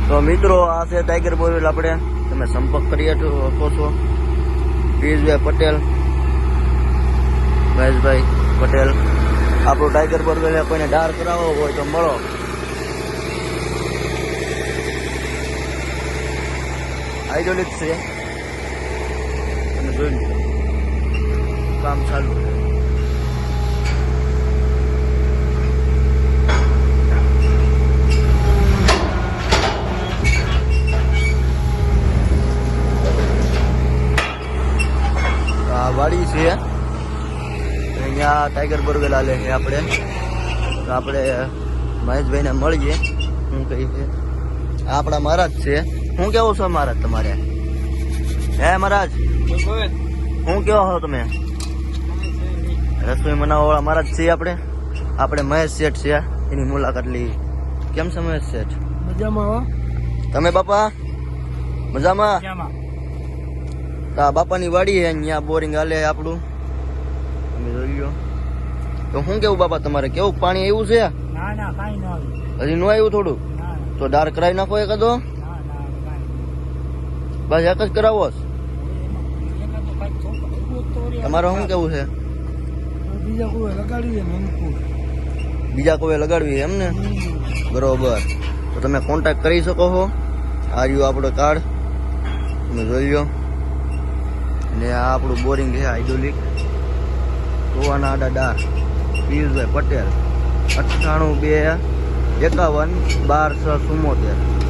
તો મિત્રો આ છે ટાઈગર બોરવેલ, આપણે તમે સંપર્ક કરી શકો છો. પિયુષભાઈ પટેલ, મહેશભાઈ પટેલ. આપણું ટાઈગર બોરવેલ કોઈને ડાર કરાવવો હોય તો મળો. હાઇડ્રોલિક છે અને જોઈ લો કામ ચાલુ. વાડી છે અહીંયા ટાઈગર બોરવેલ હાલે છે. આપણે મહેશભાઈને મળીએ. શું કહી છે આપણા મહારાજ છે. શું કેવો છો મહારાજ તમારે? હે મહારાજ શું કેવો છો તમે? રસોઈ બનાવવા વાળા મહારાજ છીએ આપણે મહેશ શેઠ છે, એની મુલાકાત લઈ. કેમ છે મહેશ શેઠ? મજામાં. તમે બાપા મજામાં? આ બાપાની વાડી છે, અહીંયા બોરિંગ હાલે આપણું. તમે જોઈ લો. તો શું કેવું બાપા તમારે? કેવું પાણી આવ્યું છે? હજી નો આવ્યું થોડું? તો ડાર કરાવી નાખો એકાદો. બસ એક જ કરાવો. તમારે શું કેવું છે? બીજા કોઈ લગાડવી એમ ને? બરોબર. તો તમે કોન્ટેક્ટ કરી શકો છો. આ રહ્યું આપણો કાર્ડ, તમે જોઈ લો. ને આ આપણું બોરિંગ છે હાઇડ્રોલિક. ગોવાના આડા ડાર, પિયુષભાઈ પટેલ. 98 2 51 12 6 74.